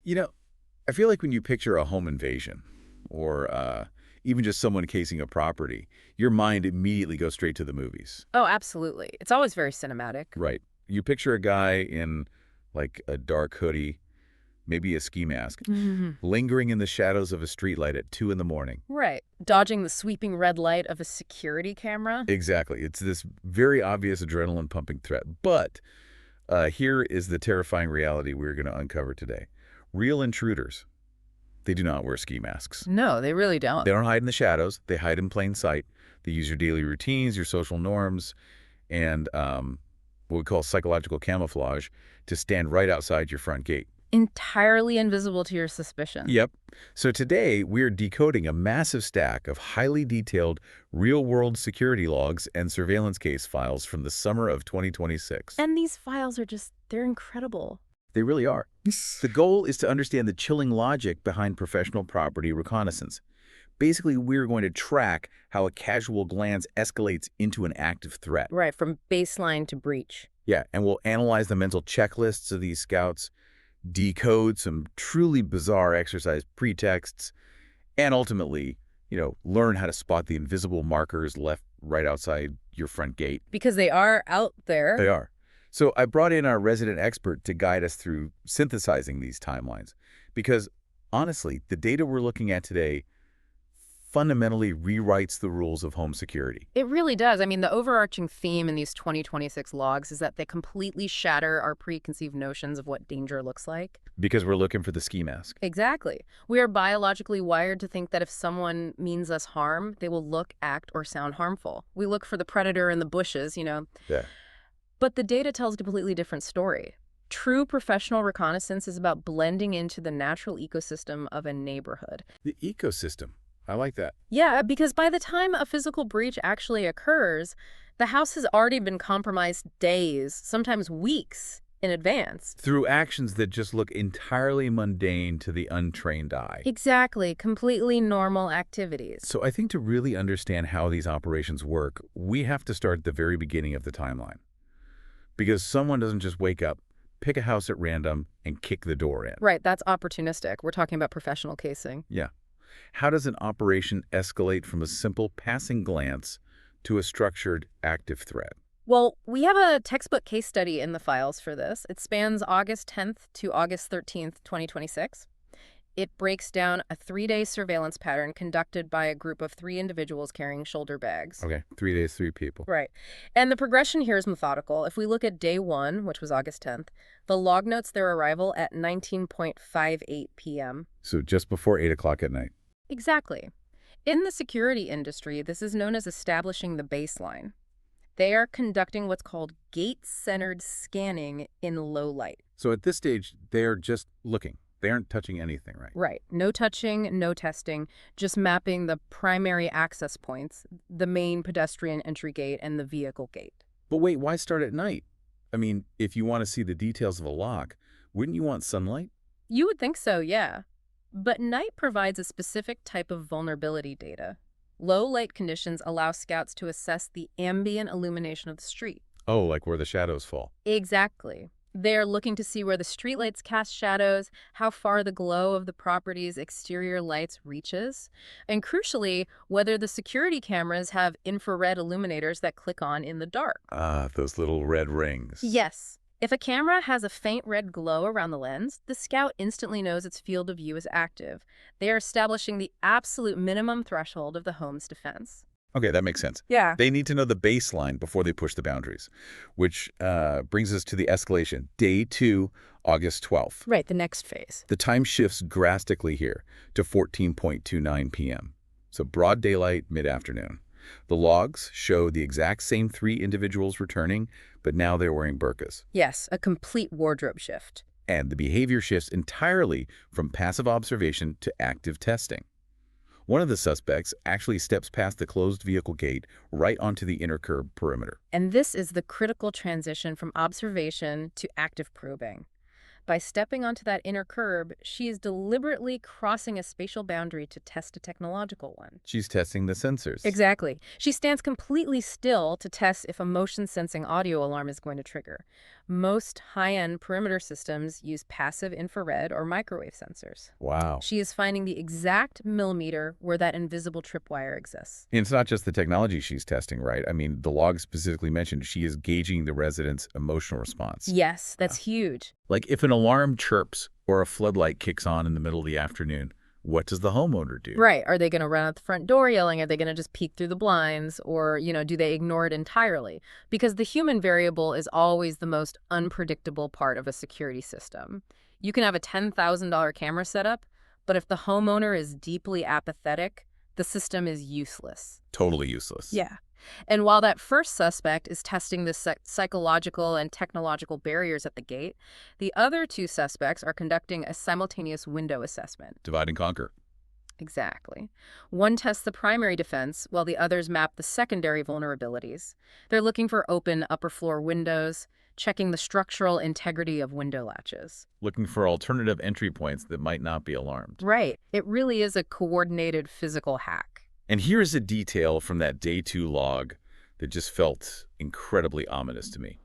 You know, I feel like when you picture a home invasion or even just someone casing a property, your mind immediately goes straight to the movies. Oh, absolutely. It's always very cinematic. Right. You picture a guy in like a dark hoodie, maybe a ski mask, Mhm. lingering in the shadows of a streetlight at 2 in the morning. Right. Dodging the sweeping red light of a security camera. Exactly. It's this very obvious adrenaline pumping threat. But here is the terrifying reality we're going to uncover today. Real intruders, they do not wear ski masks. No, they really don't. They don't hide in the shadows. They hide in plain sight. They use your daily routines, your social norms, and what we call psychological camouflage to stand right outside your front gate. Entirely invisible to your suspicion. Yep. So today, we're decoding a massive stack of highly detailed real-world security logs and surveillance case files from the summer of 2026. And these files are they're incredible. They really are. The goal is to understand the chilling logic behind professional property reconnaissance. Basically, we're going to track how a casual glance escalates into an active threat. Right, from baseline to breach. Yeah, and we'll analyze the mental checklists of these scouts, decode some truly bizarre exercise pretexts, and ultimately, learn how to spot the invisible markers left right outside your front gate. Because they are out there. They are. So I brought in our resident expert to guide us through synthesizing these timelines because, honestly, the data we're looking at today fundamentally rewrites the rules of home security. It really does. I mean, the overarching theme in these 2026 logs is that they completely shatter our preconceived notions of what danger looks like. Because we're looking for the ski mask. Exactly. We are biologically wired to think that if someone means us harm, they will look, act, or sound harmful. We look for the predator in the bushes, Yeah. But the data tells a completely different story. True professional reconnaissance is about blending into the natural ecosystem of a neighborhood. The ecosystem. I like that. Yeah, because by the time a physical breach actually occurs, the house has already been compromised days, sometimes weeks in advance. Through actions that just look entirely mundane to the untrained eye. Exactly, completely normal activities. So I think to really understand how these operations work, we have to start at the very beginning of the timeline. Because someone doesn't just wake up, pick a house at random, and kick the door in. Right, that's opportunistic. We're talking about professional casing. Yeah. How does an operation escalate from a simple passing glance to a structured active threat? Well, we have a textbook case study in the files for this. It spans August 10th to August 13th, 2026. It breaks down a 3-day surveillance pattern conducted by a group of 3 individuals carrying shoulder bags. Okay, 3 days, 3 people. Right. And the progression here is methodical. If we look at day 1, which was August 10th, the log notes their arrival at 19:58 p.m. So just before 8 o'clock at night. Exactly. In the security industry, this is known as establishing the baseline. They are conducting what's called gate-centered scanning in low light. So at this stage, they're just looking. They aren't touching anything, right? Right. No touching, no testing, just mapping the primary access points, the main pedestrian entry gate and the vehicle gate. But wait, why start at night? I mean, if you want to see the details of a lock, wouldn't you want sunlight? You would think so, yeah. But night provides a specific type of vulnerability data. Low light conditions allow scouts to assess the ambient illumination of the street. Oh, like where the shadows fall. Exactly. They're looking to see where the streetlights cast shadows, how far the glow of the property's exterior lights reaches, and crucially, whether the security cameras have infrared illuminators that click on in the dark. Ah, those little red rings. Yes. If a camera has a faint red glow around the lens, the scout instantly knows its field of view is active. They are establishing the absolute minimum threshold of the home's defense. Okay, that makes sense. Yeah. They need to know the baseline before they push the boundaries, which brings us to the escalation. Day 2, August 12th. Right, the next phase. The time shifts drastically here to 14:29 p.m. So broad daylight, mid-afternoon. The logs show the exact same 3 individuals returning, but now they're wearing burqas. Yes, a complete wardrobe shift. And the behavior shifts entirely from passive observation to active testing. One of the suspects actually steps past the closed vehicle gate right onto the inner curb perimeter. And this is the critical transition from observation to active probing. By stepping onto that inner curb, she is deliberately crossing a spatial boundary to test a technological one. She's testing the sensors. Exactly. She stands completely still to test if a motion-sensing audio alarm is going to trigger. Most high-end perimeter systems use passive infrared or microwave sensors. Wow. She is finding the exact millimeter where that invisible tripwire exists. And it's not just the technology she's testing, right? I mean, the log specifically mentioned she is gauging the resident's emotional response. Yes, that's huge. Like if an alarm chirps or a floodlight kicks on in the middle of the afternoon, what does the homeowner do? Right. Are they going to run out the front door yelling? Are they going to just peek through the blinds? Or, do they ignore it entirely? Because the human variable is always the most unpredictable part of a security system. You can have a $10,000 camera setup, but if the homeowner is deeply apathetic, the system is useless. Totally useless. Yeah. And while that first suspect is testing the psychological and technological barriers at the gate, the other two suspects are conducting a simultaneous window assessment. Divide and conquer. Exactly. One tests the primary defense, while the others map the secondary vulnerabilities. They're looking for open upper floor windows, checking the structural integrity of window latches. Looking for alternative entry points that might not be alarmed. Right. It really is a coordinated physical hack. And here's a detail from that day 2 log that just felt incredibly ominous to me.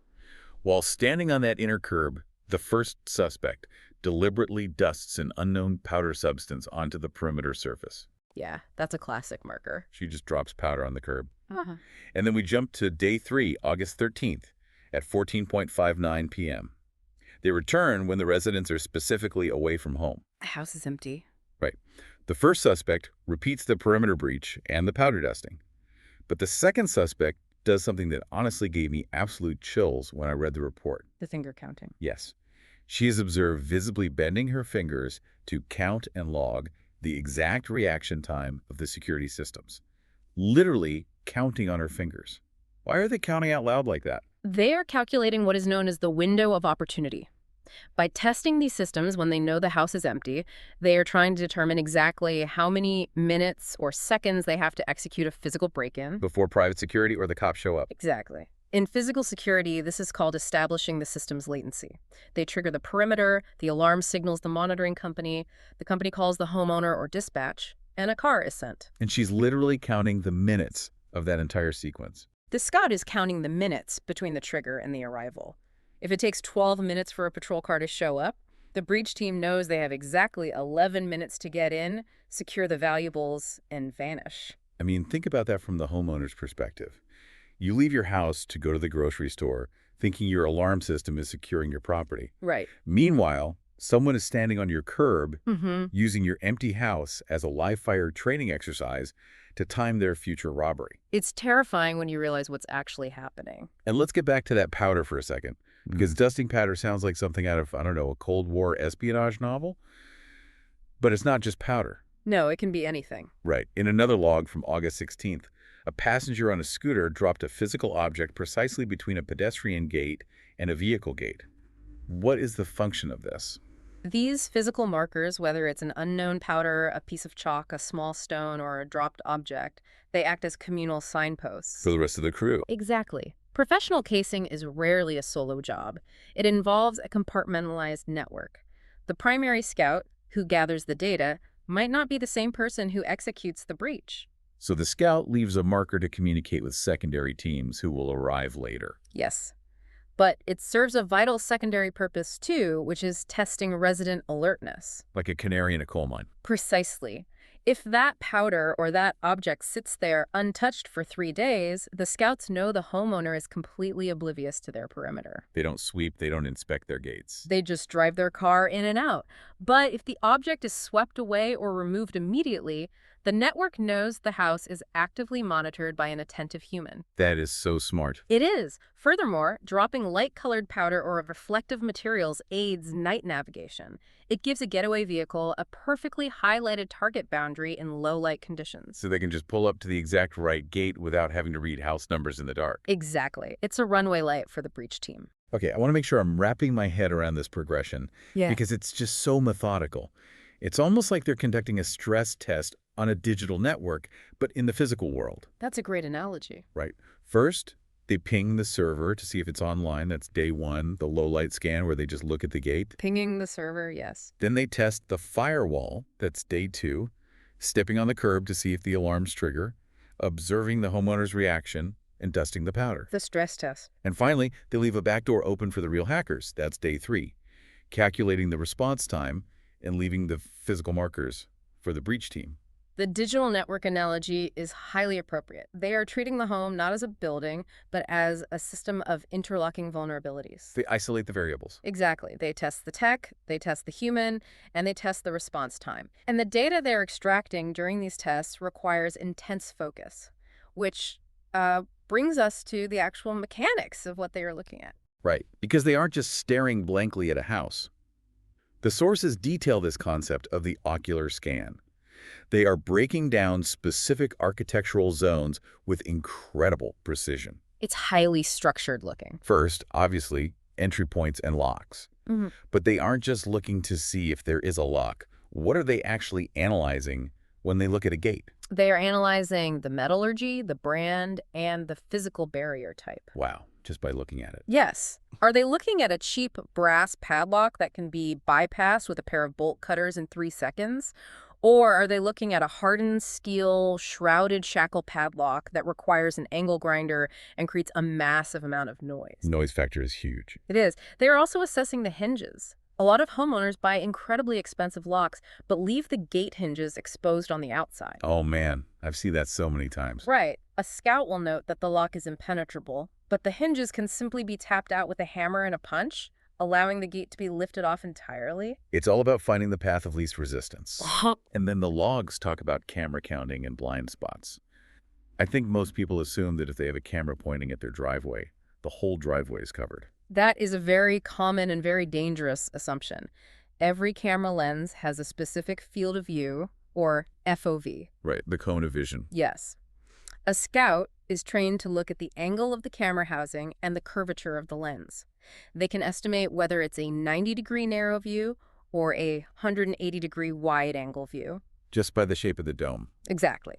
While standing on that inner curb, the first suspect deliberately dusts an unknown powder substance onto the perimeter surface. Yeah, that's a classic marker. She just drops powder on the curb. Uh-huh. And then we jump to day 3, August 13th, at 14:59 p.m. They return when the residents are specifically away from home. The house is empty. Right. The first suspect repeats the perimeter breach and the powder dusting. But the second suspect does something that honestly gave me absolute chills when I read the report. The finger counting. Yes. She is observed visibly bending her fingers to count and log the exact reaction time of the security systems. Literally counting on her fingers. Why are they counting out loud like that? They are calculating what is known as the window of opportunity. By testing these systems when they know the house is empty, they are trying to determine exactly how many minutes or seconds they have to execute a physical break-in. Before private security or the cops show up. Exactly. In physical security, this is called establishing the system's latency. They trigger the perimeter, the alarm signals the monitoring company, the company calls the homeowner or dispatch, and a car is sent. And she's literally counting the minutes of that entire sequence. The scout is counting the minutes between the trigger and the arrival. If it takes 12 minutes for a patrol car to show up, the breach team knows they have exactly 11 minutes to get in, secure the valuables, and vanish. I mean, think about that from the homeowner's perspective. You leave your house to go to the grocery store thinking your alarm system is securing your property. Right. Meanwhile, someone is standing on your curb using your empty house as a live fire training exercise to time their future robbery. It's terrifying when you realize what's actually happening. And let's get back to that powder for a second, because dusting powder sounds like something out of, I don't know, a Cold War espionage novel. But it's not just powder. No, it can be anything. Right. In another log from August 16th, a passenger on a scooter dropped a physical object precisely between a pedestrian gate and a vehicle gate. What is the function of this? These physical markers, whether it's an unknown powder, a piece of chalk, a small stone, or a dropped object, they act as communal signposts. For the rest of the crew. Exactly. Professional casing is rarely a solo job. It involves a compartmentalized network. The primary scout, who gathers the data, might not be the same person who executes the breach. So the scout leaves a marker to communicate with secondary teams who will arrive later. Yes. But it serves a vital secondary purpose too, which is testing resident alertness. Like a canary in a coal mine. Precisely. If that powder or that object sits there untouched for 3 days, the scouts know the homeowner is completely oblivious to their perimeter. They don't sweep, they don't inspect their gates. They just drive their car in and out. But if the object is swept away or removed immediately, the network knows the house is actively monitored by an attentive human. That is so smart. It is. Furthermore, dropping light-colored powder or reflective materials aids night navigation. It gives a getaway vehicle a perfectly highlighted target boundary in low-light conditions. So they can just pull up to the exact right gate without having to read house numbers in the dark. Exactly. It's a runway light for the breach team. Okay, I want to make sure I'm wrapping my head around this progression because it's just so methodical. It's almost like they're conducting a stress test on a digital network, but in the physical world. That's a great analogy. Right. First, they ping the server to see if it's online. That's day 1, the low-light scan where they just look at the gate. Pinging the server, yes. Then they test the firewall. That's day 2, stepping on the curb to see if the alarms trigger, observing the homeowner's reaction, and dusting the powder. The stress test. And finally, they leave a back door open for the real hackers. That's day 3, calculating the response time and leaving the physical markers for the breach team. The digital network analogy is highly appropriate. They are treating the home not as a building, but as a system of interlocking vulnerabilities. They isolate the variables. Exactly. They test the tech, they test the human, and they test the response time. And the data they're extracting during these tests requires intense focus, which brings us to the actual mechanics of what they are looking at. Right, because they aren't just staring blankly at a house. The sources detail this concept of the ocular scan. They are breaking down specific architectural zones with incredible precision. It's highly structured looking. First, obviously, entry points and locks. Mhm. But they aren't just looking to see if there is a lock. What are they actually analyzing when they look at a gate? They are analyzing the metallurgy, the brand, and the physical barrier type. Wow, just by looking at it. Yes. Are they looking at a cheap brass padlock that can be bypassed with a pair of bolt cutters in 3 seconds? Or are they looking at a hardened steel, shrouded shackle padlock that requires an angle grinder and creates a massive amount of noise? Noise factor is huge. It is. They are also assessing the hinges. A lot of homeowners buy incredibly expensive locks, but leave the gate hinges exposed on the outside. Oh man, I've seen that so many times. Right. A scout will note that the lock is impenetrable, but the hinges can simply be tapped out with a hammer and a punch, allowing the gate to be lifted off entirely. It's all about finding the path of least resistance. And then the logs talk about camera counting and blind spots. I think most people assume that if they have a camera pointing at their driveway, the whole driveway is covered. That is a very common and very dangerous assumption. Every camera lens has a specific field of view, or FOV. Right, the cone of vision. Yes. A scout is trained to look at the angle of the camera housing and the curvature of the lens. They can estimate whether it's a 90-degree narrow view or a 180-degree wide-angle view. Just by the shape of the dome. Exactly.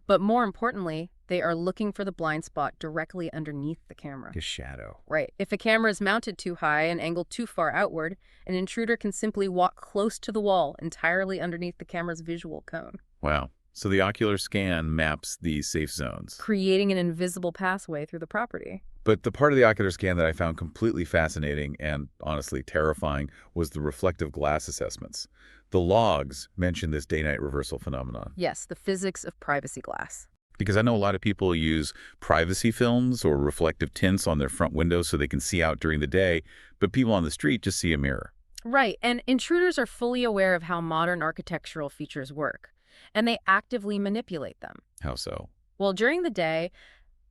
But more importantly, they are looking for the blind spot directly underneath the camera. A shadow. Right. If a camera is mounted too high and angled too far outward, an intruder can simply walk close to the wall entirely underneath the camera's visual cone, Wow. So the ocular scan maps these safe zones. creating an invisible pathway through the property. But the part of the ocular scan that I found completely fascinating and honestly terrifying was the reflective glass assessments. The logs mention this day-night reversal phenomenon. Yes, the physics of privacy glass. Because I know a lot of people use privacy films or reflective tints on their front windows so they can see out during the day, but people on the street just see a mirror. Right, and intruders are fully aware of how modern architectural features work, and they actively manipulate them. How so? Well, during the day,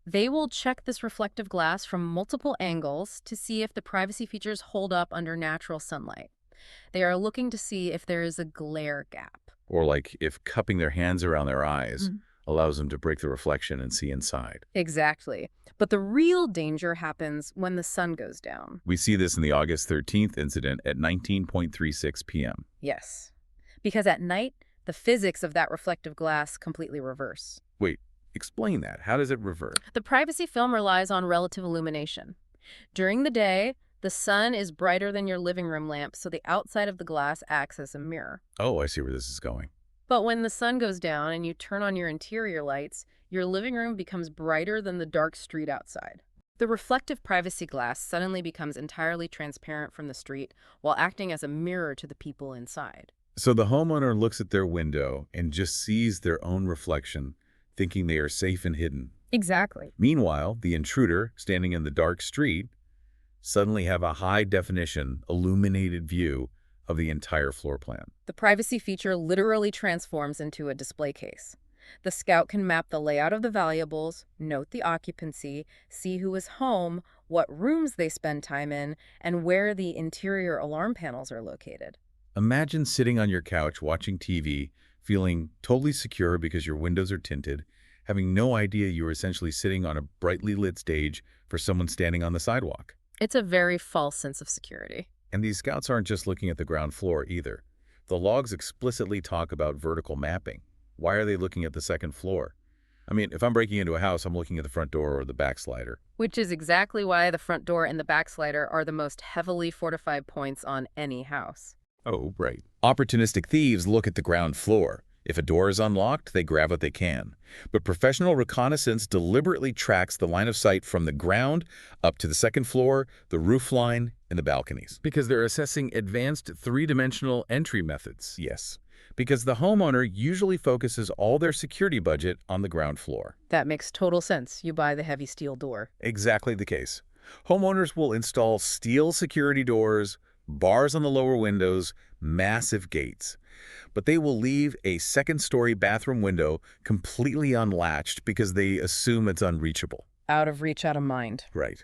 they will check this reflective glass from multiple angles to see if the privacy features hold up under natural sunlight. They are looking to see if there is a glare gap. Or like if cupping their hands around their eyes allows them to break the reflection and see inside. Exactly. But the real danger happens when the sun goes down. We see this in the August 13th incident at 19:36 p.m. Yes. Because at night, the physics of that reflective glass completely reverse. Wait, explain that. How does it revert? The privacy film relies on relative illumination. During the day, the sun is brighter than your living room lamp, so the outside of the glass acts as a mirror. Oh, I see where this is going. But when the sun goes down and you turn on your interior lights, your living room becomes brighter than the dark street outside. The reflective privacy glass suddenly becomes entirely transparent from the street while acting as a mirror to the people inside. So the homeowner looks at their window and just sees their own reflection, thinking they are safe and hidden. Exactly. Meanwhile, the intruder, standing in the dark street, suddenly have a high-definition, illuminated view of the entire floor plan. The privacy feature literally transforms into a display case. The scout can map the layout of the valuables, note the occupancy, see who is home, what rooms they spend time in, and where the interior alarm panels are located. Imagine sitting on your couch watching TV, feeling totally secure because your windows are tinted, having no idea you are essentially sitting on a brightly lit stage for someone standing on the sidewalk. It's a very false sense of security. And these scouts aren't just looking at the ground floor either. The logs explicitly talk about vertical mapping. Why are they looking at the second floor? I mean, if I'm breaking into a house, I'm looking at the front door or the back slider. Which is exactly why the front door and the back slider are the most heavily fortified points on any house. Oh, right. Opportunistic thieves look at the ground floor, If a door is unlocked, they grab what they can. But professional reconnaissance deliberately tracks the line of sight from the ground up to the second floor, the roof line, and the balconies. Because they're assessing advanced three-dimensional entry methods. Yes. Because the homeowner usually focuses all their security budget on the ground floor. That makes total sense. You buy the heavy steel door. Exactly the case. Homeowners will install steel security doors, bars on the lower windows, massive gates. But they will leave a second-story bathroom window completely unlatched because they assume it's unreachable. Out of reach, out of mind. Right.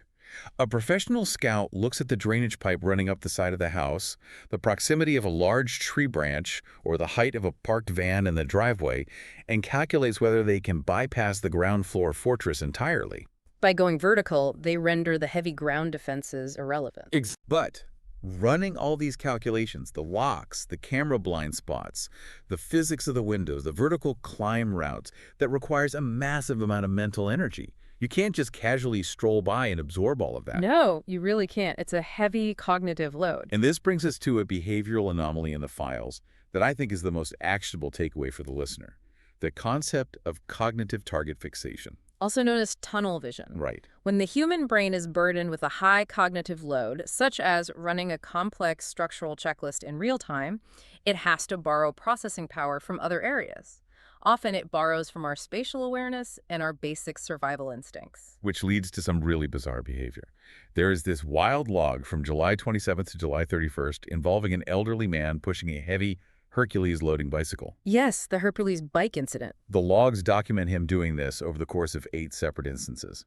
A professional scout looks at the drainage pipe running up the side of the house, the proximity of a large tree branch, or the height of a parked van in the driveway, and calculates whether they can bypass the ground floor fortress entirely. By going vertical, they render the heavy ground defenses irrelevant. But running all these calculations, the locks, the camera blind spots, the physics of the windows, the vertical climb routes, that requires a massive amount of mental energy. You can't just casually stroll by and absorb all of that. No, you really can't. It's a heavy cognitive load. And this brings us to a behavioral anomaly in the files that I think is the most actionable takeaway for the listener: the concept of cognitive target fixation. Also known as tunnel vision. Right. When the human brain is burdened with a high cognitive load, such as running a complex structural checklist in real time, it has to borrow processing power from other areas. Often it borrows from our spatial awareness and our basic survival instincts. Which leads to some really bizarre behavior. There is this wild log from July 27th to July 31st involving an elderly man pushing a heavy Hercules loading bicycle. Yes, the Hercules bike incident. The logs document him doing this over the course of 8 separate instances.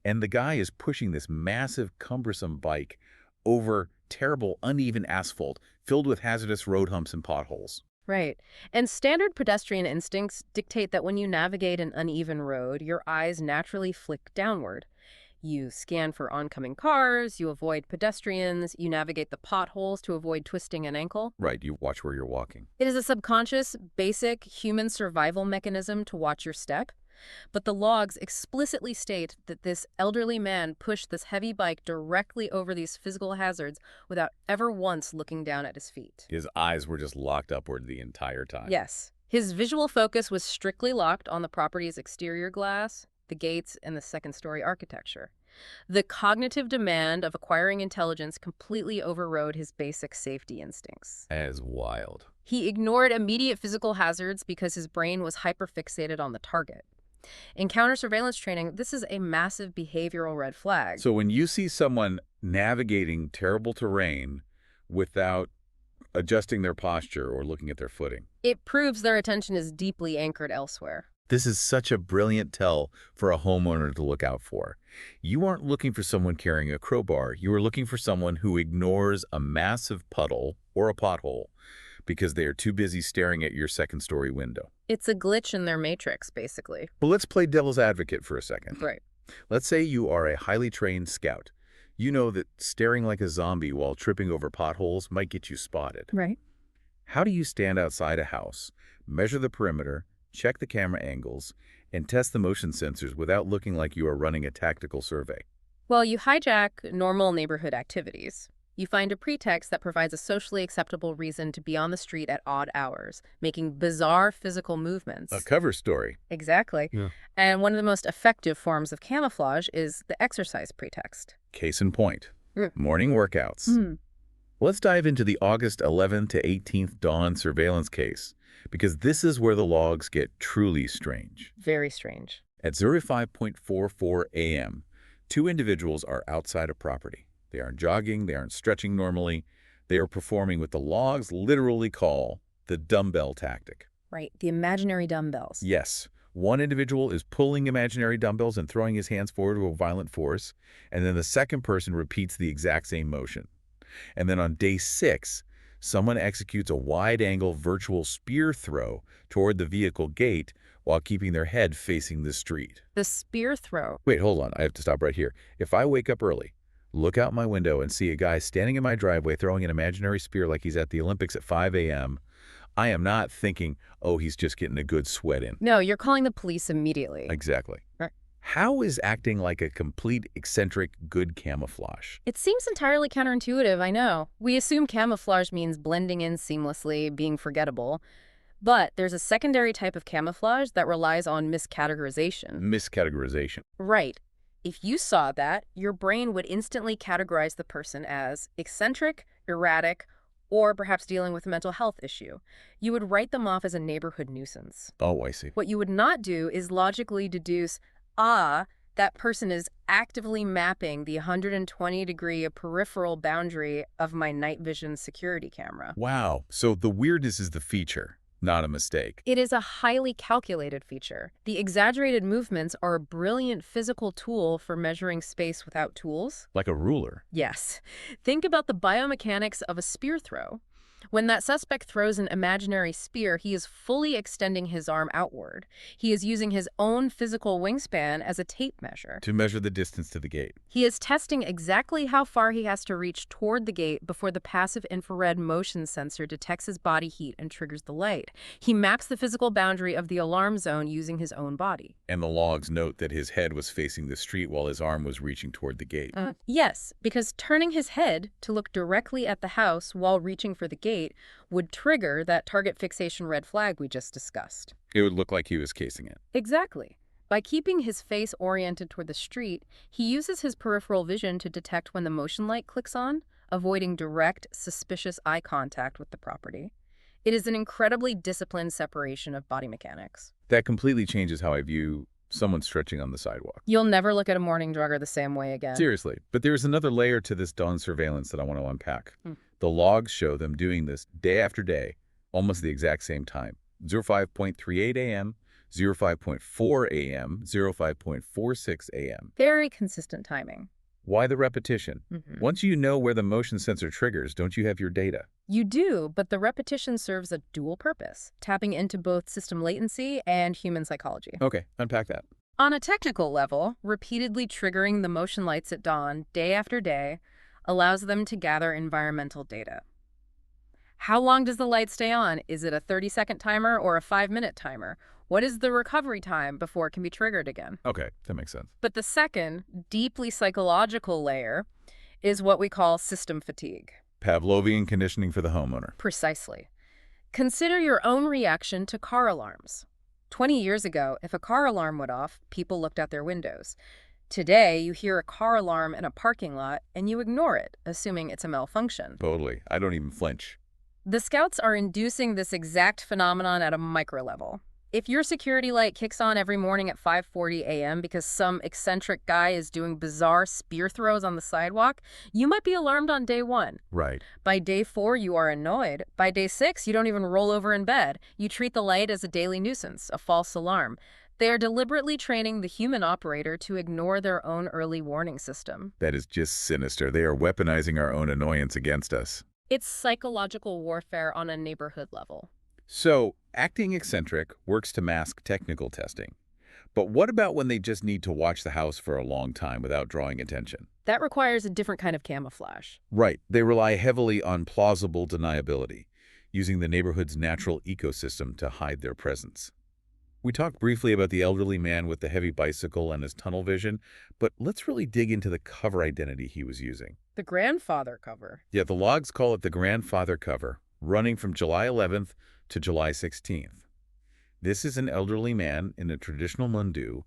And the guy is pushing this massive, cumbersome bike over terrible, uneven asphalt filled with hazardous road humps and potholes. Right. And standard pedestrian instincts dictate that when you navigate an uneven road, your eyes naturally flick downward. You scan for oncoming cars, you avoid pedestrians, you navigate the potholes to avoid twisting an ankle. Right, you watch where you're walking. It is a subconscious, basic human survival mechanism to watch your step. But the logs explicitly state that this elderly man pushed this heavy bike directly over these physical hazards without ever once looking down at his feet. His eyes were just locked upward the entire time. Yes. His visual focus was strictly locked on the property's exterior glass, the gates, and the second-story architecture. The cognitive demand of acquiring intelligence completely overrode his basic safety instincts. As wild. He ignored immediate physical hazards because his brain was hyperfixated on the target. In counter-surveillance training, this is a massive behavioral red flag. So when you see someone navigating terrible terrain without adjusting their posture or looking at their footing, it proves their attention is deeply anchored elsewhere. this is such a brilliant tell for a homeowner to look out for. You aren't looking for someone carrying a crowbar. You are looking for someone who ignores a massive puddle or a pothole because they are too busy staring at your second-story window. It's a glitch in their matrix, basically. But let's play devil's advocate for a second. Right. Let's say you are a highly trained scout. You know that staring like a zombie while tripping over potholes might get you spotted. Right. How do you stand outside a house, measure the perimeter, check the camera angles, and test the motion sensors without looking like you are running a tactical survey? Well, you hijack normal neighborhood activities. You find a pretext that provides a socially acceptable reason to be on the street at odd hours, making bizarre physical movements. A cover story. Exactly. Yeah. And one of the most effective forms of camouflage is the exercise pretext. Case in point. Mm. Morning workouts. Let's dive into the August 11th to 18th dawn surveillance case, because this is where the logs get truly strange. Very strange. At 05:44 a.m., 2 individuals are outside a property. They aren't jogging, they aren't stretching normally. They are performing what the logs literally call the dumbbell tactic. Right. The imaginary dumbbells. Yes, one individual is pulling imaginary dumbbells and throwing his hands forward with violent force, and then the second person repeats the exact same motion. And then on day 6, someone executes a wide-angle virtual spear throw toward the vehicle gate while keeping their head facing the street. The spear throw. Wait, hold on. I have to stop right here. If I wake up early, look out my window and see a guy standing in my driveway throwing an imaginary spear like he's at the Olympics at 5 a.m., I am not thinking, oh, he's just getting a good sweat in. No, you're calling the police immediately. Exactly. Right. How is acting like a complete eccentric good camouflage? It seems entirely counterintuitive, I know. We assume camouflage means blending in seamlessly, being forgettable. But there's a secondary type of camouflage that relies on miscategorization. Miscategorization. Right. If you saw that, your brain would instantly categorize the person as eccentric, erratic, or perhaps dealing with a mental health issue. You would write them off as a neighborhood nuisance. Oh, I see. What you would not do is logically deduce, that person is actively mapping the 120-degree peripheral boundary of my night vision security camera. Wow. So the weirdness is the feature, not a mistake. It is a highly calculated feature. The exaggerated movements are a brilliant physical tool for measuring space without tools. Like a ruler. Yes. Think about the biomechanics of a spear throw. When that suspect throws an imaginary spear, he is fully extending his arm outward. He is using his own physical wingspan as a tape measure. To measure the distance to the gate. He is testing exactly how far he has to reach toward the gate before the passive infrared motion sensor detects his body heat and triggers the light. He maps the physical boundary of the alarm zone using his own body. And the logs note that his head was facing the street while his arm was reaching toward the gate. Yes, because turning his head to look directly at the house while reaching for the gate would trigger that target fixation red flag we just discussed. It would look like he was casing it. Exactly. By keeping his face oriented toward the street, he uses his peripheral vision to detect when the motion light clicks on, avoiding direct, suspicious eye contact with the property. It is an incredibly disciplined separation of body mechanics. That completely changes how I view someone stretching on the sidewalk. You'll never look at a morning jogger the same way again. Seriously. But there's another layer to this dawn surveillance that I want to unpack. The logs show them doing this day after day, almost the exact same time. 05:38 a.m., 05:4 a.m., 05:46 a.m. Very consistent timing. Why the repetition? Once you know where the motion sensor triggers, don't you have your data? You do, but the repetition serves a dual purpose, tapping into both system latency and human psychology. Okay, unpack that. On a technical level, repeatedly triggering the motion lights at dawn, day after day, allows them to gather environmental data. How long does the light stay on? Is it a 30-second timer or a 5-minute timer? What is the recovery time before it can be triggered again? Okay, that makes sense. But the second, deeply psychological layer is what we call system fatigue. Pavlovian conditioning for the homeowner. Precisely. Consider your own reaction to car alarms. 20 years ago, if a car alarm went off, people looked out their windows. Today, you hear a car alarm in a parking lot and you ignore it, assuming it's a malfunction. Totally. I don't even flinch. The scouts are inducing this exact phenomenon at a micro level. If your security light kicks on every morning at 5:40 a.m. because some eccentric guy is doing bizarre spear throws on the sidewalk, you might be alarmed on day 1. Right. By day 4, you are annoyed. By day 6, you don't even roll over in bed. You treat the light as a daily nuisance, a false alarm. They are deliberately training the human operator to ignore their own early warning system. That is just sinister. They are weaponizing our own annoyance against us. It's psychological warfare on a neighborhood level. So, acting eccentric works to mask technical testing. But what about when they just need to watch the house for a long time without drawing attention? That requires a different kind of camouflage. Right. They rely heavily on plausible deniability, using the neighborhood's natural ecosystem to hide their presence. We talked briefly about the elderly man with the heavy bicycle and his tunnel vision, but let's really dig into the cover identity he was using. The grandfather cover. Yeah, the logs call it the grandfather cover, running from July 11th to July 16th. This is an elderly man in a traditional mundu,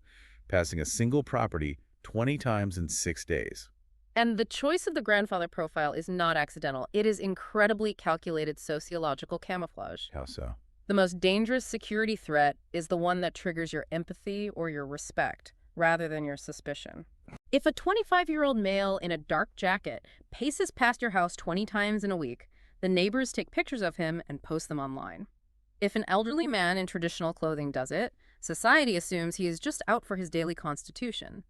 passing a single property 20 times in 6 days. And the choice of the grandfather profile is not accidental. It is incredibly calculated sociological camouflage. How so? The most dangerous security threat is the one that triggers your empathy or your respect, rather than your suspicion. If a 25-year-old male in a dark jacket paces past your house 20 times in a week, the neighbors take pictures of him and post them online. If an elderly man in traditional clothing does it, society assumes he is just out for his daily constitution.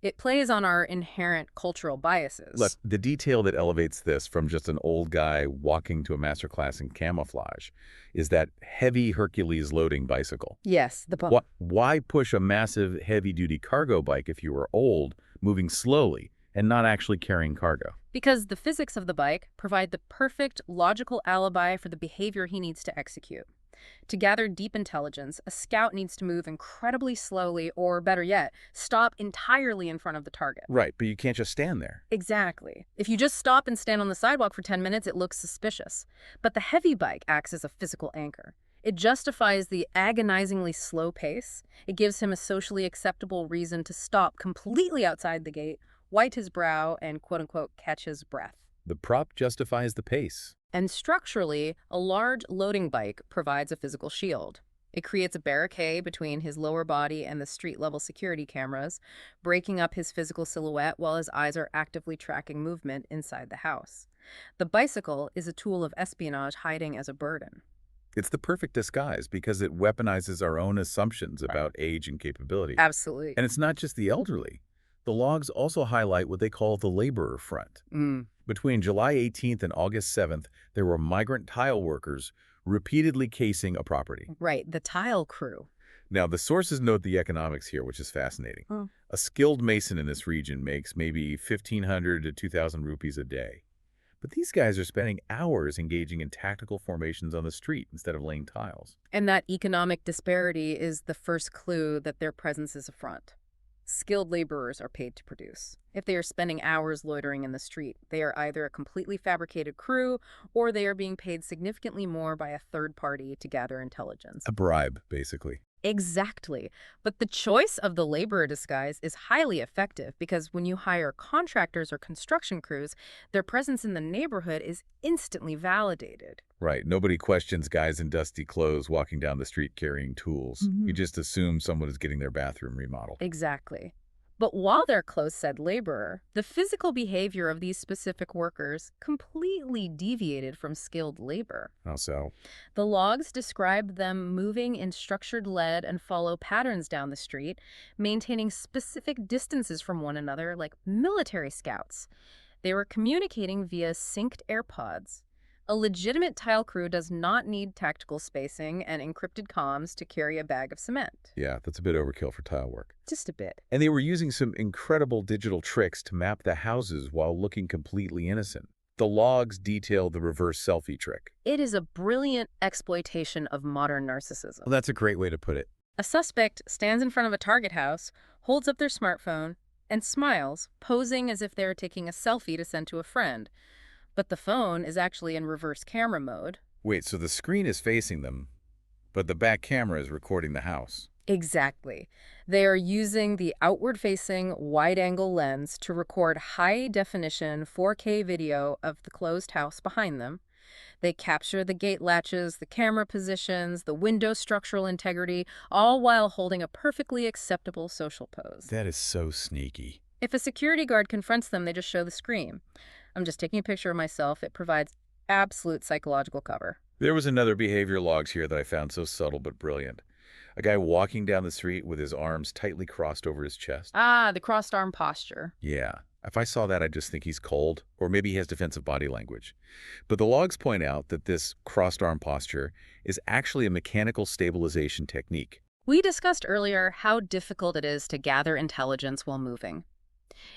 It plays on our inherent cultural biases. Look, the detail that elevates this from just an old guy walking to a masterclass in camouflage is that heavy Hercules loading bicycle. Yes, the bump. Why push a massive heavy-duty cargo bike if you were old, moving slowly, and not actually carrying cargo? Because the physics of the bike provide the perfect logical alibi for the behavior he needs to execute. To gather deep intelligence, a scout needs to move incredibly slowly, or better yet, stop entirely in front of the target. Right, but you can't just stand there. Exactly. If you just stop and stand on the sidewalk for 10 minutes, it looks suspicious. But the heavy bike acts as a physical anchor. It justifies the agonizingly slow pace. It gives him a socially acceptable reason to stop completely outside the gate, white his brow, and quote-unquote catch his breath. The prop justifies the pace. And structurally, a large loading bike provides a physical shield. It creates a barricade between his lower body and the street-level security cameras, breaking up his physical silhouette while his eyes are actively tracking movement inside the house. The bicycle is a tool of espionage hiding as a burden. It's the perfect disguise because it weaponizes our own assumptions Right. about age and capability. Absolutely. And it's not just the elderly. The logs also highlight what they call the laborer front. Between July 18th and August 7th, there were migrant tile workers repeatedly casing a property. Right, the tile crew. Now, the sources note the economics here, which is fascinating. Hmm. A skilled mason in this region makes maybe 1,500 to 2,000 rupees a day. But these guys are spending hours engaging in tactical formations on the street instead of laying tiles. And that economic disparity is the first clue that their presence is a front. Skilled laborers are paid to produce. If they are spending hours loitering in the street, they are either a completely fabricated crew or they are being paid significantly more by a third party to gather intelligence. A bribe, basically. Exactly. But the choice of the laborer disguise is highly effective because when you hire contractors or construction crews, their presence in the neighborhood is instantly validated. Right. Nobody questions guys in dusty clothes walking down the street carrying tools. You just assume someone is getting their bathroom remodeled. Exactly. But while their clothes said laborer, the physical behavior of these specific workers completely deviated from skilled labor. How so? The logs describe them moving in structured lead and follow patterns down the street, maintaining specific distances from one another like military scouts. They were communicating via synced AirPods. A legitimate tile crew does not need tactical spacing and encrypted comms to carry a bag of cement. Yeah, that's a bit overkill for tile work. Just a bit. And they were using some incredible digital tricks to map the houses while looking completely innocent. The logs detail the reverse selfie trick. It is a brilliant exploitation of modern narcissism. Well, that's a great way to put it. A suspect stands in front of a target house, holds up their smartphone, and smiles, posing as if they are taking a selfie to send to a friend. But the phone is actually in reverse camera mode. Wait, so the screen is facing them, but the back camera is recording the house. Exactly. They are using the outward-facing wide-angle lens to record high-definition 4K video of the closed house behind them. They capture the gate latches, the camera positions, the window structural integrity, all while holding a perfectly acceptable social pose. That is so sneaky. If a security guard confronts them, they just show the screen. I'm just taking a picture of myself. It provides absolute psychological cover. There was another behavior logs here that I found so subtle but brilliant. A guy walking down the street with his arms tightly crossed over his chest. Ah, the crossed arm posture. Yeah, if I saw that, I'd just think he's cold, or maybe he has defensive body language. But the logs point out that this crossed arm posture is actually a mechanical stabilization technique. We discussed earlier how difficult it is to gather intelligence while moving.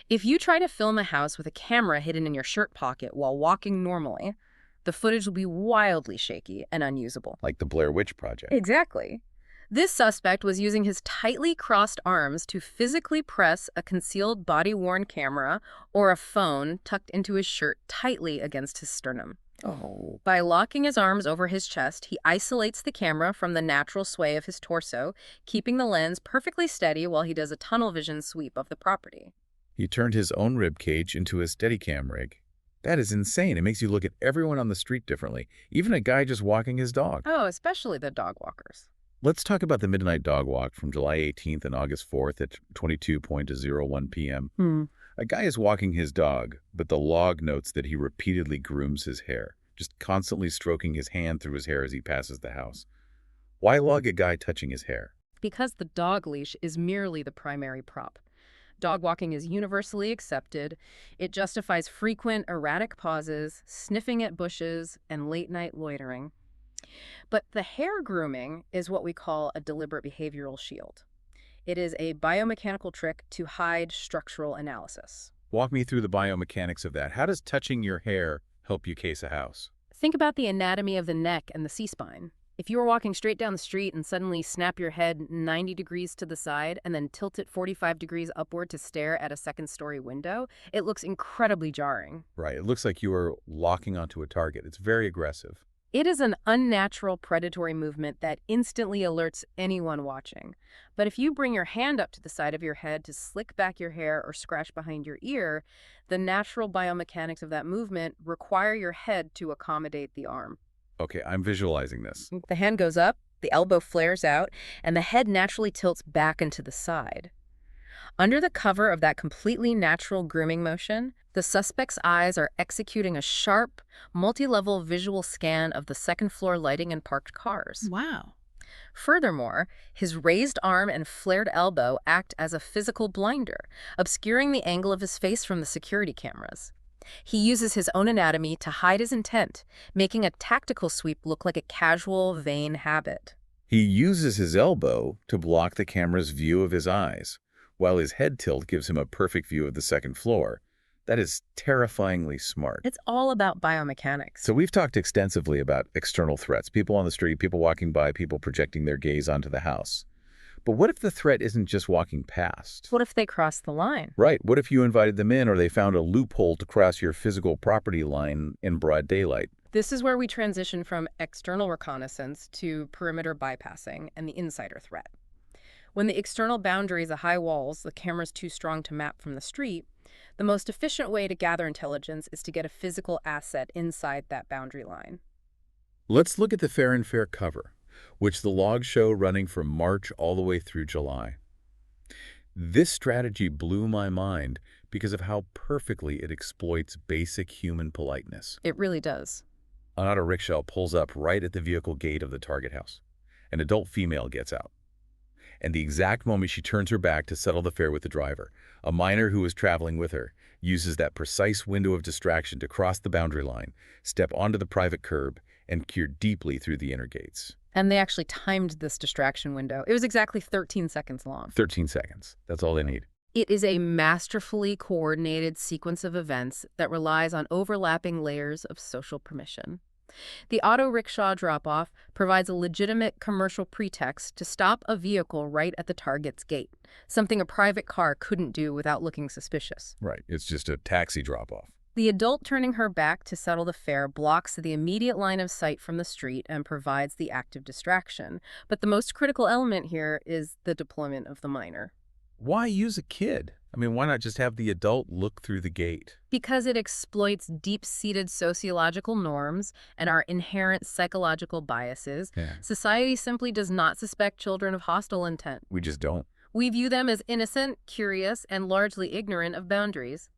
If you try to film a house with a camera hidden in your shirt pocket while walking normally, the footage will be wildly shaky and unusable. Like the Blair Witch Project. Exactly. This suspect was using his tightly crossed arms to physically press a concealed body-worn camera or a phone tucked into his shirt tightly against his sternum. Oh. By locking his arms over his chest, he isolates the camera from the natural sway of his torso, keeping the lens perfectly steady while he does a tunnel vision sweep of the property. He turned his own rib cage into a Steadicam rig. That is insane. It makes you look at everyone on the street differently, even a guy just walking his dog. Oh, especially the dog walkers. Let's talk about the midnight dog walk from July 18th and August 4th at 22:01 p.m. A guy is walking his dog, but the log notes that he repeatedly grooms his hair, just constantly stroking his hand through his hair as he passes the house. Why log a guy touching his hair? Because the dog leash is merely the primary prop. Dog walking is universally accepted. It justifies frequent, erratic pauses, sniffing at bushes, and late-night loitering. But the hair grooming is what we call a deliberate behavioral shield. It is a biomechanical trick to hide structural analysis. Walk me through the biomechanics of that. How does touching your hair help you case a house? Think about the anatomy of the neck and the C-spine. If you were walking straight down the street and suddenly snap your head 90 degrees to the side and then tilt it 45 degrees upward to stare at a second-story window, it looks incredibly jarring. Right. It looks like you are locking onto a target. It's very aggressive. It is an unnatural predatory movement that instantly alerts anyone watching. But if you bring your hand up to the side of your head to slick back your hair or scratch behind your ear, the natural biomechanics of that movement require your head to accommodate the arm. Okay, I'm visualizing this. The hand goes up, the elbow flares out, and the head naturally tilts back and to the side. Under the cover of that completely natural grooming motion, the suspect's eyes are executing a sharp, multi-level visual scan of the second-floor lighting and parked cars. Wow. Furthermore, his raised arm and flared elbow act as a physical blinder, obscuring the angle of his face from the security cameras. He uses his own anatomy to hide his intent, making a tactical sweep look like a casual, vain habit. He uses his elbow to block the camera's view of his eyes, while his head tilt gives him a perfect view of the second floor. That is terrifyingly smart. It's all about biomechanics. So we've talked extensively about external threats, people on the street, people walking by, people projecting their gaze onto the house. But what if the threat isn't just walking past? What if they cross the line? Right. What if you invited them in or they found a loophole to cross your physical property line in broad daylight? This is where we transition from external reconnaissance to perimeter bypassing and the insider threat. When the external boundary is a high walls, the camera's too strong to map from the street, the most efficient way to gather intelligence is to get a physical asset inside that boundary line. Let's look at the Fair and Fair cover, which the logs show running from March all the way through July. This strategy blew my mind because of how perfectly it exploits basic human politeness. It really does. An auto rickshaw pulls up right at the vehicle gate of the target house. An adult female gets out. And the exact moment she turns her back to settle the fare with the driver, a minor who is traveling with her uses that precise window of distraction to cross the boundary line, step onto the private curb, and peer deeply through the inner gates. And they actually timed this distraction window. It was exactly 13 seconds long. 13 seconds. That's all they need. It is a masterfully coordinated sequence of events that relies on overlapping layers of social permission. The auto rickshaw drop-off provides a legitimate commercial pretext to stop a vehicle right at the target's gate, something a private car couldn't do without looking suspicious. Right. It's just a taxi drop-off. The adult turning her back to settle the fare blocks the immediate line of sight from the street and provides the active distraction. But the most critical element here is the deployment of the minor. Why use a kid? I mean, why not just have the adult look through the gate? Because it exploits deep-seated sociological norms and our inherent psychological biases, society simply does not suspect children of hostile intent. We just don't. We view them as innocent, curious, and largely ignorant of boundaries.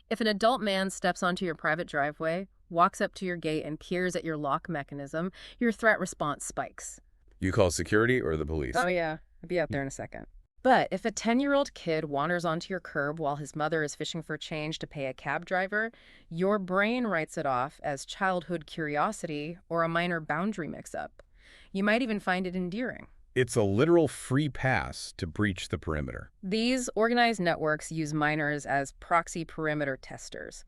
If an adult man steps onto your private driveway, walks up to your gate, and peers at your lock mechanism, your threat response spikes. You call security or the police? Oh yeah, I'll be out there in a second. But if a 10-year-old kid wanders onto your curb while his mother is fishing for change to pay a cab driver, your brain writes it off as childhood curiosity or a minor boundary mix-up. You might even find it endearing. It's a literal free pass to breach the perimeter. These organized networks use minors as proxy perimeter testers.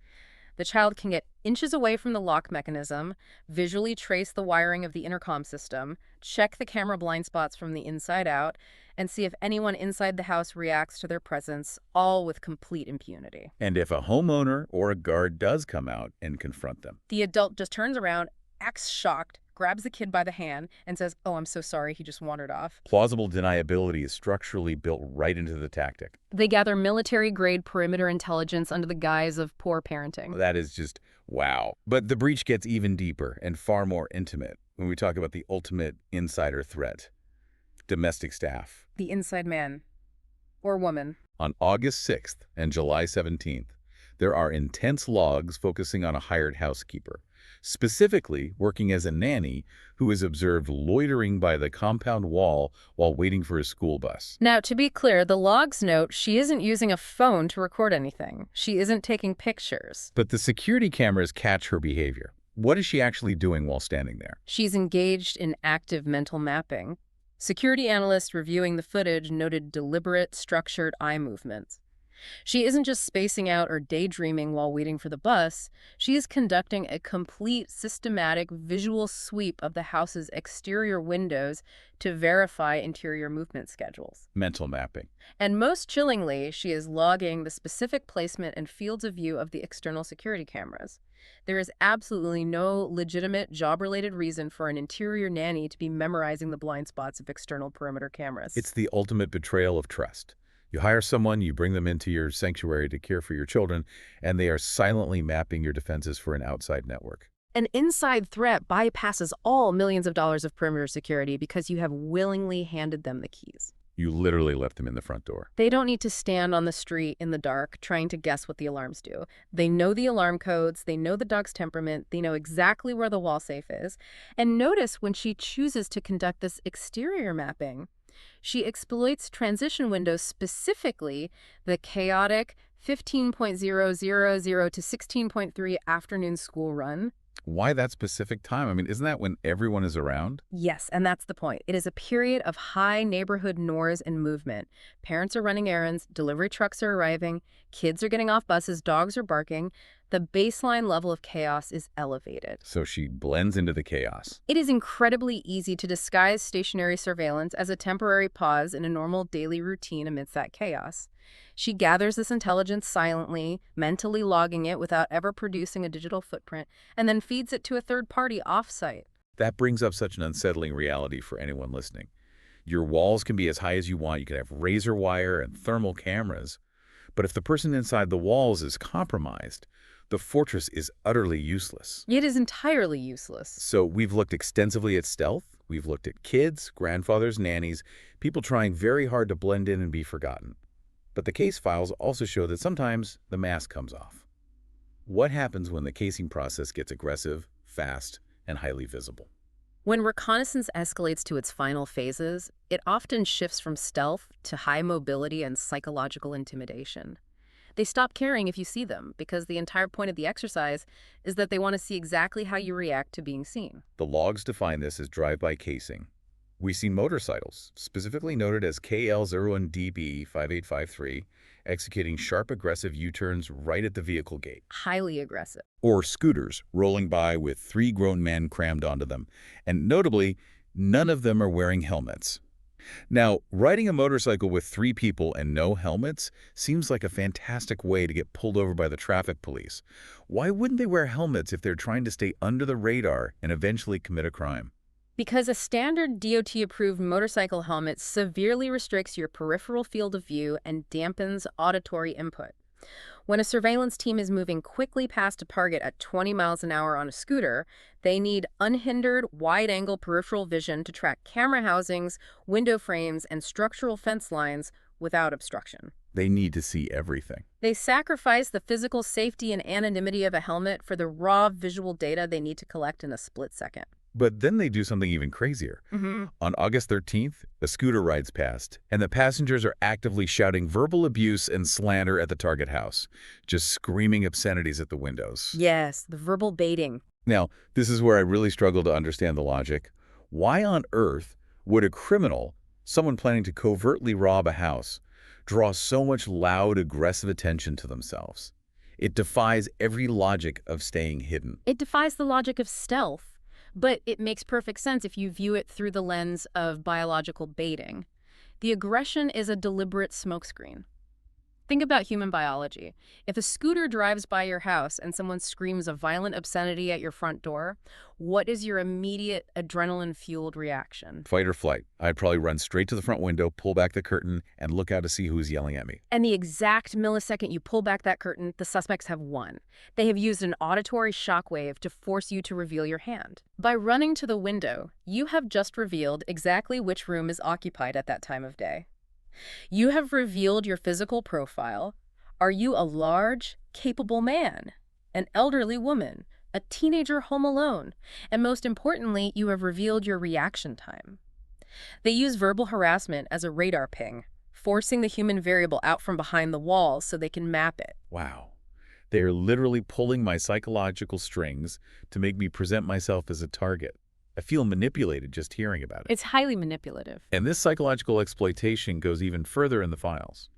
The child can get inches away from the lock mechanism, visually trace the wiring of the intercom system, check the camera blind spots from the inside out, and see if anyone inside the house reacts to their presence, all with complete impunity. And if a homeowner or a guard does come out and confront them, the adult just turns around, acts shocked, grabs the kid by the hand, and says, "Oh, I'm so sorry, he just wandered off." Plausible deniability is structurally built right into the tactic. They gather military-grade perimeter intelligence under the guise of poor parenting. That is just wow. But the breach gets even deeper and far more intimate when we talk about the ultimate insider threat: domestic staff. The inside man or woman. On August 6th and July 17th, there are intense logs focusing on a hired housekeeper, specifically working as a nanny who is observed loitering by the compound wall while waiting for a school bus. Now, to be clear, the logs note she isn't using a phone to record anything. She isn't taking pictures. But the security cameras catch her behavior. What is she actually doing while standing there? She's engaged in active mental mapping. Security analysts reviewing the footage noted deliberate, structured eye movements. She isn't just spacing out or daydreaming while waiting for the bus. She is conducting a complete, systematic visual sweep of the house's exterior windows to verify interior movement schedules. Mental mapping. And most chillingly, she is logging the specific placement and fields of view of the external security cameras. There is absolutely no legitimate job-related reason for an interior nanny to be memorizing the blind spots of external perimeter cameras. It's the ultimate betrayal of trust. You hire someone, you bring them into your sanctuary to care for your children, and they are silently mapping your defenses for an outside network. An inside threat bypasses all millions of dollars of perimeter security because you have willingly handed them the keys. You literally left them in the front door. They don't need to stand on the street in the dark trying to guess what the alarms do. They know the alarm codes, they know the dog's temperament, they know exactly where the wall safe is. And notice when she chooses to conduct this exterior mapping, she exploits transition windows, specifically the chaotic 15.000 to 16.3 afternoon school run. Why that specific time? I mean, isn't that when everyone is around? Yes, and that's the point. It is a period of high neighborhood noise and movement. Parents are running errands, delivery trucks are arriving, kids are getting off buses, dogs are barking. The baseline level of chaos is elevated. So she blends into the chaos. It is incredibly easy to disguise stationary surveillance as a temporary pause in a normal daily routine amidst that chaos. She gathers this intelligence silently, mentally logging it without ever producing a digital footprint, and then feeds it to a third party off-site. That brings up such an unsettling reality for anyone listening. Your walls can be as high as you want. You can have razor wire and thermal cameras. But if the person inside the walls is compromised, the fortress is utterly useless. It is entirely useless. So we've looked extensively at stealth. We've looked at kids, grandfathers, nannies, people trying very hard to blend in and be forgotten. But the case files also show that sometimes the mask comes off. What happens when the casing process gets aggressive, fast, and highly visible? When reconnaissance escalates to its final phases, it often shifts from stealth to high mobility and psychological intimidation. They stop caring if you see them, because the entire point of the exercise is that they want to see exactly how you react to being seen. The logs define this as drive-by casing. We see motorcycles, specifically noted as KL01DB5853, executing sharp, aggressive U-turns right at the vehicle gate. Highly aggressive. Or scooters rolling by with 3 grown men crammed onto them. And notably, none of them are wearing helmets. Now, riding a motorcycle with 3 people and no helmets seems like a fantastic way to get pulled over by the traffic police. Why wouldn't they wear helmets if they're trying to stay under the radar and eventually commit a crime? Because a standard DOT-approved motorcycle helmet severely restricts your peripheral field of view and dampens auditory input. When a surveillance team is moving quickly past a target at 20 miles an hour on a scooter, they need unhindered, wide-angle peripheral vision to track camera housings, window frames, and structural fence lines without obstruction. They need to see everything. They sacrifice the physical safety and anonymity of a helmet for the raw visual data they need to collect in a split second. But then they do something even crazier. On August 13th, a scooter rides past, and the passengers are actively shouting verbal abuse and slander at the target house, just screaming obscenities at the windows. Yes, the verbal baiting. Now, this is where I really struggle to understand the logic. Why on earth would a criminal, someone planning to covertly rob a house, draw so much loud, aggressive attention to themselves? It defies every logic of staying hidden. It defies the logic of stealth. But it makes perfect sense if you view it through the lens of biological baiting. The aggression is a deliberate smokescreen. Think about human biology. If a scooter drives by your house and someone screams a violent obscenity at your front door, what is your immediate adrenaline-fueled reaction? Fight or flight. I'd probably run straight to the front window, pull back the curtain, and look out to see who's yelling at me. And the exact millisecond you pull back that curtain, the suspects have won. They have used an auditory shockwave to force you to reveal your hand. By running to the window, you have just revealed exactly which room is occupied at that time of day. You have revealed your physical profile. Are you a large, capable man, an elderly woman, a teenager home alone? And most importantly, you have revealed your reaction time. They use verbal harassment as a radar ping, forcing the human variable out from behind the walls so they can map it. Wow. They are literally pulling my psychological strings to make me present myself as a target. I feel manipulated just hearing about it. It's highly manipulative. And this psychological exploitation goes even further in the files.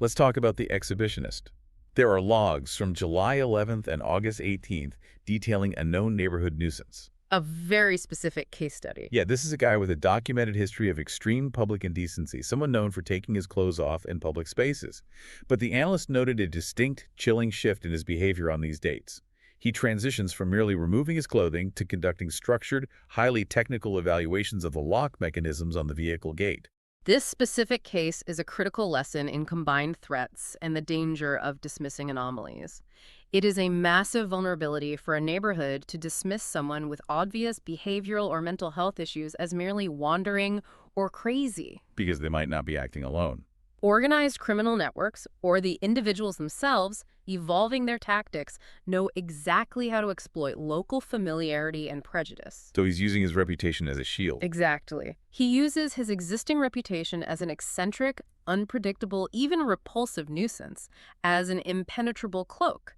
Let's talk about the exhibitionist. There are logs from July 11th and August 18th detailing a known neighborhood nuisance. A very specific case study. Yeah, this is a guy with a documented history of extreme public indecency, someone known for taking his clothes off in public spaces. But the analyst noted a distinct, chilling shift in his behavior on these dates. He transitions from merely removing his clothing to conducting structured, highly technical evaluations of the lock mechanisms on the vehicle gate. This specific case is a critical lesson in combined threats and the danger of dismissing anomalies. It is a massive vulnerability for a neighborhood to dismiss someone with obvious behavioral or mental health issues as merely wandering or crazy. Because they might not be acting alone. Organized criminal networks, or the individuals themselves, evolving their tactics, know exactly how to exploit local familiarity and prejudice. So he's using his reputation as a shield. Exactly. He uses his existing reputation as an eccentric, unpredictable, even repulsive nuisance, as an impenetrable cloak.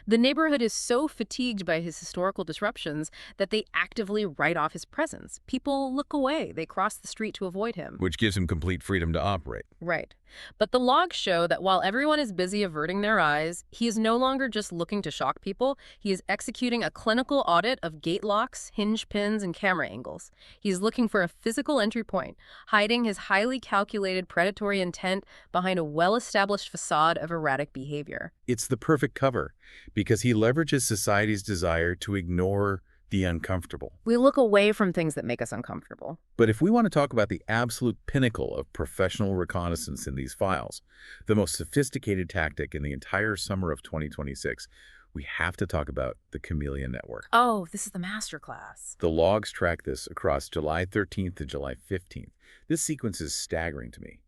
The neighborhood is so fatigued by his historical disruptions that they actively write off his presence. People look away. They cross the street to avoid him. Which gives him complete freedom to operate. Right. But the logs show that while everyone is busy averting their eyes, he is no longer just looking to shock people. He is executing a clinical audit of gate locks, hinge pins, and camera angles. He is looking for a physical entry point, hiding his highly calculated predatory intent behind a well-established facade of erratic behavior. It's the perfect cover, because he leverages society's desire to ignore the uncomfortable. We look away from things that make us uncomfortable. But if we want to talk about the absolute pinnacle of professional reconnaissance in these files, the most sophisticated tactic in the entire summer of 2026, we have to talk about the Chameleon Network. Oh, this is the masterclass. The logs track this across July 13th to July 15th. This sequence is staggering to me.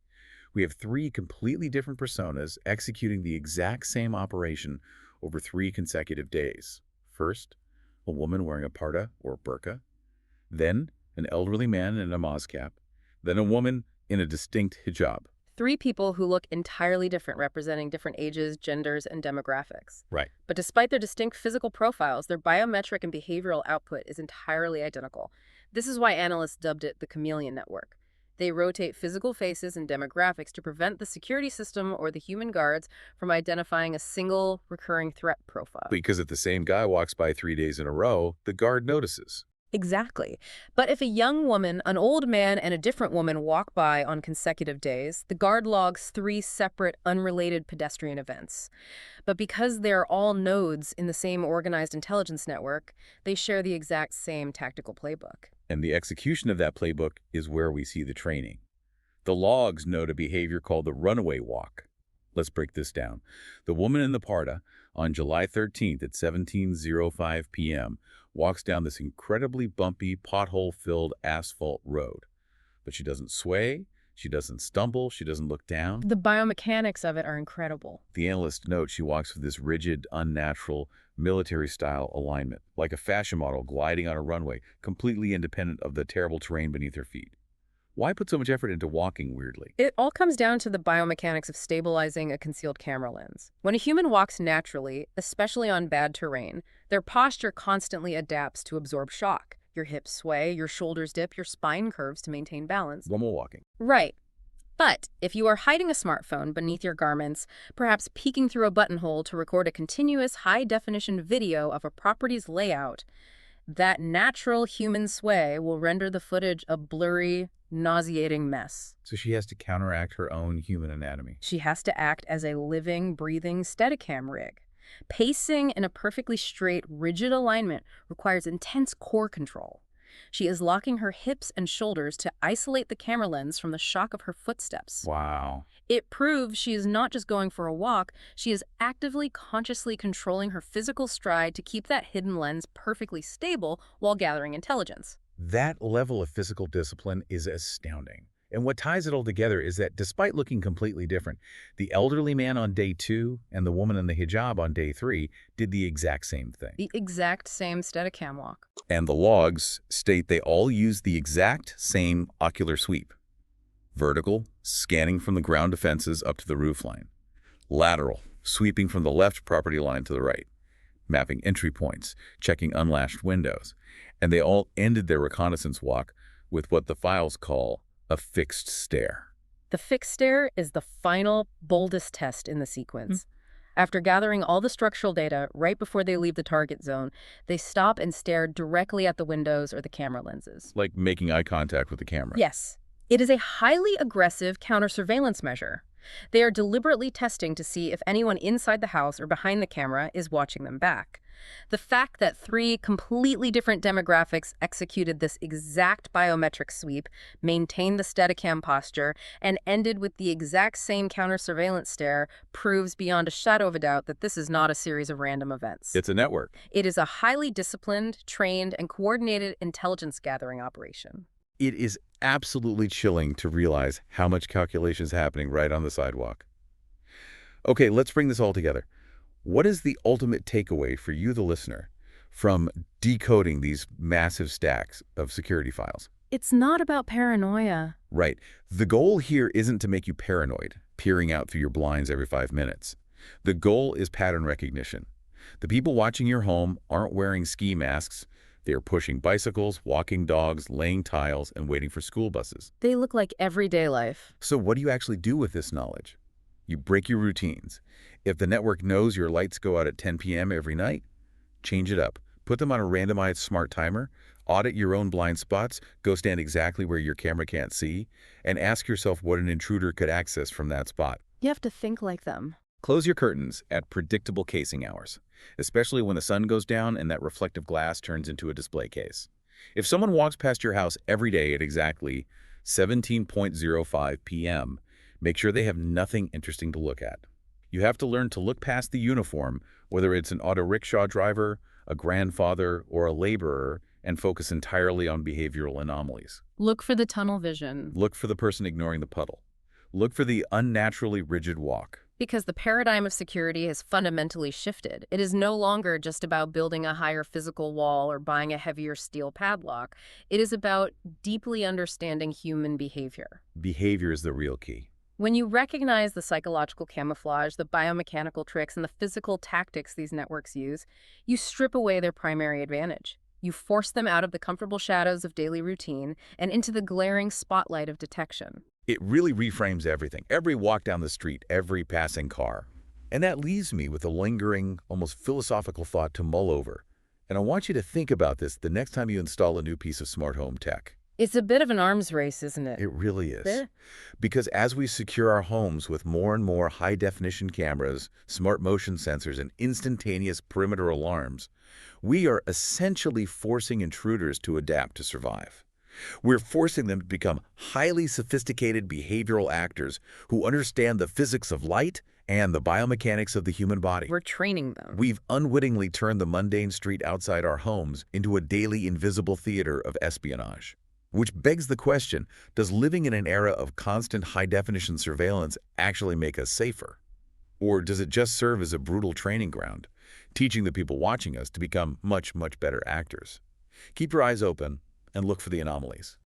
We have three completely different personas executing the exact same operation over 3 consecutive days. First, a woman wearing a parda or burqa, then an elderly man in a Maz cap, then a woman in a distinct hijab. 3 people who look entirely different, representing different ages, genders, and demographics. Right. But despite their distinct physical profiles, their biometric and behavioral output is entirely identical. This is why analysts dubbed it the Chameleon Network. They rotate physical faces and demographics to prevent the security system or the human guards from identifying a single recurring threat profile. Because if the same guy walks by 3 days in a row, the guard notices. Exactly. But if a young woman, an old man, and a different woman walk by on consecutive days, the guard logs 3 separate, unrelated pedestrian events. But because they're all nodes in the same organized intelligence network, they share the exact same tactical playbook. And the execution of that playbook is where we see the training. The logs note a behavior called the runaway walk. Let's break this down. The woman in the parda on July 13th at 17:05 p.m. walks down this incredibly bumpy, pothole-filled asphalt road. But she doesn't sway, she doesn't stumble, she doesn't look down. The biomechanics of it are incredible. The analyst notes she walks with this rigid, unnatural, military-style alignment, like a fashion model gliding on a runway, completely independent of the terrible terrain beneath her feet. Why put so much effort into walking weirdly? It all comes down to the biomechanics of stabilizing a concealed camera lens. When a human walks naturally, especially on bad terrain, their posture constantly adapts to absorb shock. Your hips sway, your shoulders dip, your spine curves to maintain balance. Normal walking. Right. But if you are hiding a smartphone beneath your garments, perhaps peeking through a buttonhole to record a continuous high-definition video of a property's layout, that natural human sway will render the footage a blurry, nauseating mess. So she has to counteract her own human anatomy. She has to act as a living, breathing Steadicam rig. Pacing in a perfectly straight, rigid alignment requires intense core control. She is locking her hips and shoulders to isolate the camera lens from the shock of her footsteps. Wow. It proves she is not just going for a walk, she is actively, consciously controlling her physical stride to keep that hidden lens perfectly stable while gathering intelligence. That level of physical discipline is astounding. And what ties it all together is that despite looking completely different, the elderly man on day 2 and the woman in the hijab on day 3 did the exact same thing. The exact same Steadicam walk. And the logs state they all used the exact same ocular sweep. Vertical, scanning from the ground defenses up to the roofline. Lateral, sweeping from the left property line to the right. Mapping entry points, checking unlatched windows. And they all ended their reconnaissance walk with what the files call a fixed stare. The fixed stare is the final, boldest test in the Hmm. sequence. After gathering all the structural data right before they leave the target zone, they stop and stare directly at the windows or the camera lenses. Like making eye contact with the camera. Yes, it is a highly aggressive counter-surveillance measure. They are deliberately testing to see if anyone inside the house or behind the camera is watching them back. The fact that three completely different demographics executed this exact biometric sweep, maintained the Steadicam posture, and ended with the exact same counter-surveillance stare proves beyond a shadow of a doubt that this is not a series of random events. It's a network. It is a highly disciplined, trained, and coordinated intelligence gathering operation. It is absolutely chilling to realize how much calculation is happening right on the sidewalk. Okay, let's bring this all together. What is the ultimate takeaway for you, the listener, from decoding these massive stacks of security files? It's not about paranoia. Right. The goal here isn't to make you paranoid, peering out through your blinds every 5 minutes. The goal is pattern recognition. The people watching your home aren't wearing ski masks. They are pushing bicycles, walking dogs, laying tiles, and waiting for school buses. They look like everyday life. So what do you actually do with this knowledge? You break your routines. If the network knows your lights go out at 10 p.m. every night, change it up. Put them on a randomized smart timer, audit your own blind spots, go stand exactly where your camera can't see, and ask yourself what an intruder could access from that spot. You have to think like them. Close your curtains at predictable casing hours, especially when the sun goes down and that reflective glass turns into a display case. If someone walks past your house every day at exactly 17:05 p.m., make sure they have nothing interesting to look at. You have to learn to look past the uniform, whether it's an auto rickshaw driver, a grandfather, or a laborer, and focus entirely on behavioral anomalies. Look for the tunnel vision. Look for the person ignoring the puddle. Look for the unnaturally rigid walk. Because the paradigm of security has fundamentally shifted. It is no longer just about building a higher physical wall or buying a heavier steel padlock. It is about deeply understanding human behavior. Behavior is the real key. When you recognize the psychological camouflage, the biomechanical tricks, and the physical tactics these networks use, you strip away their primary advantage. You force them out of the comfortable shadows of daily routine and into the glaring spotlight of detection. It really reframes everything, every walk down the street, every passing car. And that leaves me with a lingering, almost philosophical thought to mull over. And I want you to think about this the next time you install a new piece of smart home tech. It's a bit of an arms race, isn't it? It really is. Eh? Because as we secure our homes with more and more high-definition cameras, smart motion sensors, and instantaneous perimeter alarms, we are essentially forcing intruders to adapt to survive. We're forcing them to become highly sophisticated behavioral actors who understand the physics of light and the biomechanics of the human body. We're training them. We've unwittingly turned the mundane street outside our homes into a daily invisible theater of espionage. Which begs the question, does living in an era of constant high-definition surveillance actually make us safer? Or does it just serve as a brutal training ground, teaching the people watching us to become much, much better actors? Keep your eyes open and look for the anomalies.